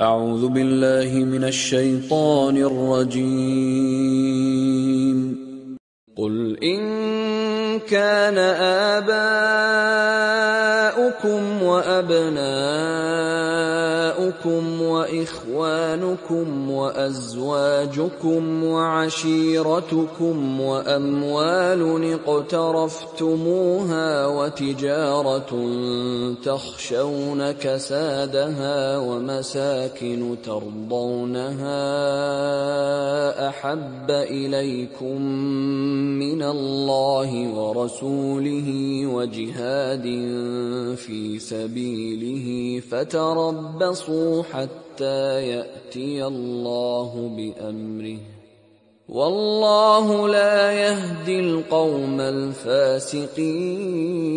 أعوذ بالله من الشيطان الرجيم. قل إن كان آباؤكم وأبناؤكم وإخوانكم وأزواجكم وعشيرتكم وأموال اقترفتموها وتجارة تخشون كسادها ومساكن ترضونها أحب إليكم من الله ورسوله وجهاد في سبيله فتربصوا حتى يأتي الله بأمره والله لا يهدي القوم الفاسقين.